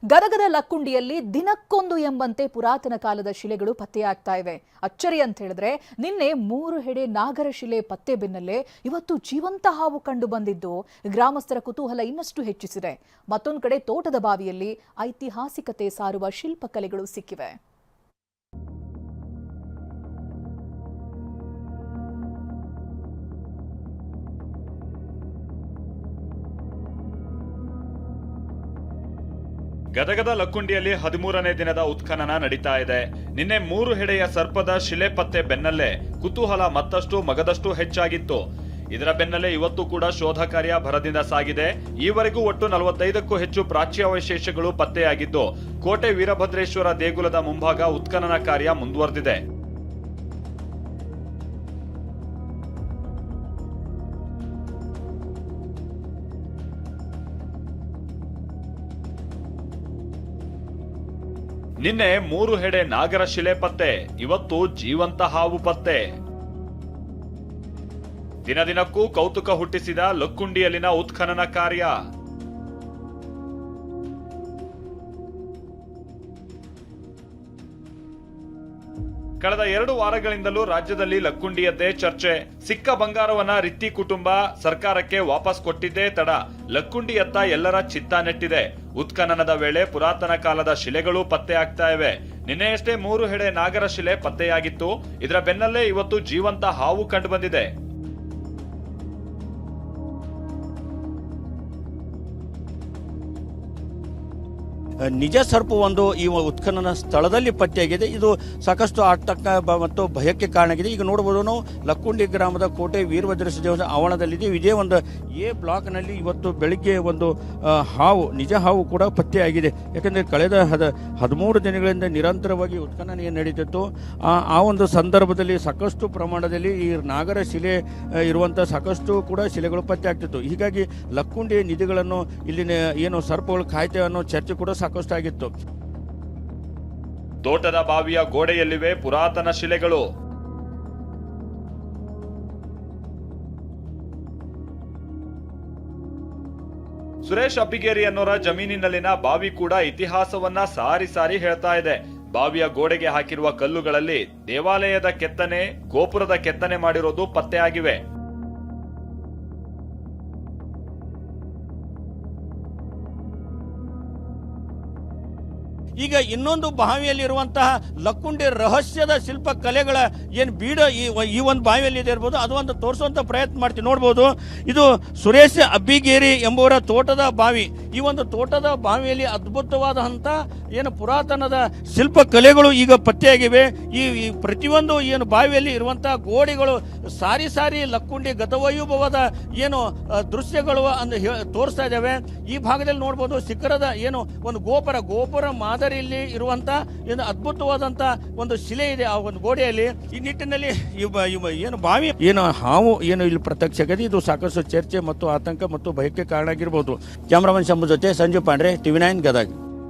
ಗದಗದ ಲಕ್ಕುಂಡಿಯಲ್ಲಿ ದಿನಕ್ಕೊಂದು ಎಂಬಂತೆ ಪುರಾತನ ಕಾಲದ ಶಿಲೆಗಳು ಪತ್ತೆಯಾಗ್ತಾ ಇವೆ. ಅಚ್ಚರಿ ಅಂತ ಹೇಳಿದ್ರೆ ನಿನ್ನೆ 3 ಹೆಡೆ ನಾಗರ ಶಿಲೆ ಪತ್ತೆ ಬೆನ್ನಲ್ಲೇ ಇವತ್ತು ಜೀವಂತ ಹಾವು ಕಂಡು ಬಂದಿದ್ದು ಗ್ರಾಮಸ್ಥರ ಕುತೂಹಲ ಇನ್ನಷ್ಟು ಹೆಚ್ಚಿಸಿದೆ. ಮತ್ತೊಂದು ಕಡೆ ತೋಟದ ಬಾವಿಯಲ್ಲಿ ಐತಿಹಾಸಿಕತೆ ಸಾರುವ ಶಿಲ್ಪಕಲೆಗಳು ಸಿಕ್ಕಿವೆ. ಗದಗದ ಲಕ್ಕುಂಡಿಯಲ್ಲಿ 13ನೇ ದಿನದ ಉತ್ಖನನ ನಡೀತಾ ಇದೆ. ನಿನ್ನೆ 3 ಹೆಡೆಯ ಸರ್ಪದ ಶಿಲೆ ಪತ್ತೆ ಬೆನ್ನಲ್ಲೇ ಕುತೂಹಲ ಮತ್ತಷ್ಟು ಮಗದಷ್ಟು ಹೆಚ್ಚಾಗಿತ್ತು. ಇದರ ಬೆನ್ನಲ್ಲೇ ಇವತ್ತು ಕೂಡ ಶೋಧ ಕಾರ್ಯ ಭರದಿಂದ ಸಾಗಿದೆ. ಈವರೆಗೂ ಒಟ್ಟು 45ಕ್ಕೂ ಹೆಚ್ಚು ಪ್ರಾಚ್ಯಾವಶೇಷಗಳು ಪತ್ತೆಯಾಗಿದ್ದು ಕೋಟೆ ವೀರಭದ್ರೇಶ್ವರ ದೇಗುಲದ ಮುಂಭಾಗ ಉತ್ಖನನ ಕಾರ್ಯ ಮುಂದುವರೆದಿದೆ. ನಿನ್ನೆ 3 ಹೆಡೆ ನಾಗರ ಶಿಲೆ ಪತ್ತೆ, ಇವತ್ತು ಜೀವಂತ ಹಾವು ಪತ್ತೆ. ದಿನದಿನಕ್ಕೂ ಕೌತುಕ ಹುಟ್ಟಿಸಿದ ಲಕ್ಕುಂಡಿಯಲ್ಲಿನ ಉತ್ಖನನ ಕಾರ್ಯ. ಕಳೆದ 2 ವಾರಗಳಿಂದಲೂ ರಾಜ್ಯದಲ್ಲಿ ಲಕ್ಕುಂಡಿಯದ್ದೇ ಚರ್ಚೆ. ಸಿಕ್ಕ ಬಂಗಾರವನ್ನ ರಿತ್ತಿ ಕುಟುಂಬ ಸರ್ಕಾರಕ್ಕೆ ವಾಪಸ್ ಕೊಟ್ಟಿದ್ದೇ ತಡ ಲಕ್ಕುಂಡಿಯತ್ತ ಎಲ್ಲರ ಚಿತ್ತ ನೆಟ್ಟಿದೆ. ಉತ್ಖನನದ ವೇಳೆ ಪುರಾತನ ಕಾಲದ ಶಿಲೆಗಳು ಪತ್ತೆ ಆಗ್ತಾ ಇವೆ. ನಿನ್ನೆಯಷ್ಟೇ 3 ಹೆಡೆ ನಾಗರ ಶಿಲೆ ಪತ್ತೆಯಾಗಿತ್ತು. ಇದರ ಬೆನ್ನಲ್ಲೇ ಇವತ್ತು ಜೀವಂತ ಹಾವು ಕಂಡು ಬಂದಿದೆ. ನಿಜ ಸರ್ಪವೊಂದು ಈ ಉತ್ಖನನ ಸ್ಥಳದಲ್ಲಿ ಪತ್ತೆಯಾಗಿದೆ. ಇದು ಸಾಕಷ್ಟು ಆತಂಕ ಮತ್ತು ಭಯಕ್ಕೆ ಕಾರಣ ಆಗಿದೆ. ಈಗ ನೋಡಬಹುದು ನಾವು ಲಕ್ಕುಂಡಿ ಗ್ರಾಮದ ಕೋಟೆ ವೀರಭದ್ರೇಶ್ವರ ದೇವಸ್ಥಾನ ಆವರಣದಲ್ಲಿದೆ. ಇದೇ ಒಂದು ಎ ಬ್ಲಾಕ್ನಲ್ಲಿ ಇವತ್ತು ಬೆಳಿಗ್ಗೆ ಒಂದು ಹಾವು, ನಿಜ ಹಾವು ಕೂಡ ಪತ್ತೆಯಾಗಿದೆ. ಯಾಕಂದರೆ ಕಳೆದ 13 ದಿನಗಳಿಂದ ನಿರಂತರವಾಗಿ ಉತ್ಖನನ ನಡೀತಿತ್ತು. ಆ ಒಂದು ಸಂದರ್ಭದಲ್ಲಿ ಸಾಕಷ್ಟು ಪ್ರಮಾಣದಲ್ಲಿ ಈ ನಾಗರ ಶಿಲೆ ಇರುವಂಥ ಸಾಕಷ್ಟು ಕೂಡ ಶಿಲೆಗಳು ಪತ್ತೆ ಆಗ್ತಿತ್ತು. ಹೀಗಾಗಿ ಲಕ್ಕುಂಡಿ ನಿಧಿಗಳನ್ನು ಇಲ್ಲಿನ ಏನು ಸರ್ಪಗಳು ಕಾಯ್ತೇವೆ ಅನ್ನೋ ಚರ್ಚೆ ಕೂಡ ಸಾಕಷ್ಟು ಆಗಿತ್ತು. ತೋಟದ ಬಾವಿಯ ಗೋಡೆಯಲ್ಲಿವೆ ಪುರಾತನ ಶಿಲೆಗಳು. ಸುರೇಶ್ ಅಬ್ಬಿಗೇರಿ ಅನ್ನೋರ ಜಮೀನಿನಲ್ಲಿನ ಬಾವಿ ಕೂಡ ಇತಿಹಾಸವನ್ನ ಸಾರಿ ಸಾರಿ ಹೇಳ್ತಾ ಇದೆ. ಬಾವಿಯ ಗೋಡೆಗೆ ಹಾಕಿರುವ ಕಲ್ಲುಗಳಲ್ಲಿ ದೇವಾಲಯದ ಕೆತ್ತನೆ, ಗೋಪುರದ ಕೆತ್ತನೆ ಮಾಡಿರೋದು ಪತ್ತೆಯಾಗಿವೆ. ಈಗ ಇನ್ನೊಂದು ಬಾವಿಯಲ್ಲಿರುವಂತಹ ಲಕ್ಕುಂಡಿ ರಹಸ್ಯದ ಶಿಲ್ಪ ಕಲೆಗಳ ಏನು ಬೀಡ ಈ ಒಂದು ಬಾವಿಯಲ್ಲಿ ಇದೆ ಇರ್ಬೋದು, ಅದು ಒಂದು ತೋರಿಸುವಂಥ ಪ್ರಯತ್ನ ಮಾಡ್ತೀವಿ. ನೋಡ್ಬೋದು, ಇದು ಸುರೇಶ್ ಅಬ್ಬಿಗೇರಿ ಎಂಬುವರ ತೋಟದ ಬಾವಿ. ಈ ಒಂದು ತೋಟದ ಬಾವಿಯಲ್ಲಿ ಅದ್ಭುತವಾದಂಥ ಏನು ಪುರಾತನದ ಶಿಲ್ಪ ಕಲೆಗಳು ಈಗ ಪತ್ತೆಯಾಗಿವೆ. ಈ ಪ್ರತಿಯೊಂದು ಏನು ಬಾವಿಯಲ್ಲಿ ಇರುವಂಥ ಗೋಡೆಗಳು ಸಾರಿ ಸಾರಿ ಲಕ್ಕುಂಡಿ ಗತವೈಭವದ ಏನು ದೃಶ್ಯಗಳು ಅಂದು ತೋರಿಸ್ತಾ ಇದ್ದಾವೆ. ಈ ಭಾಗದಲ್ಲಿ ನೋಡ್ಬೋದು, ಶಿಖರದ ಏನು ಒಂದು ಗೋಪುರ ಮಾದರಿಯಲ್ಲಿ ಇರುವಂಥ ಏನು ಅದ್ಭುತವಾದಂಥ ಒಂದು ಶಿಲೆ ಇದೆ ಆ ಒಂದು ಗೋಡೆಯಲ್ಲಿ. ಈ ನಿಟ್ಟಿನಲ್ಲಿ ಏನು ಬಾವಿ ಏನು ಹಾವು ಏನು ಇಲ್ಲಿ ಪ್ರತ್ಯಕ್ಷ ಆಗಿದೆ. ಇದು ಸಾಕಷ್ಟು ಚರ್ಚೆ ಮತ್ತು ಆತಂಕ ಮತ್ತು ಭಯಕ್ಕೆ ಕಾರಣ ಆಗಿರ್ಬೋದು. ಕ್ಯಾಮ್ರಾಮನ್ ಶಂಭು ಜೊತೆ ಸಂಜು ಪಾಂಡ್ರೆ, TV9 ಗದಗ.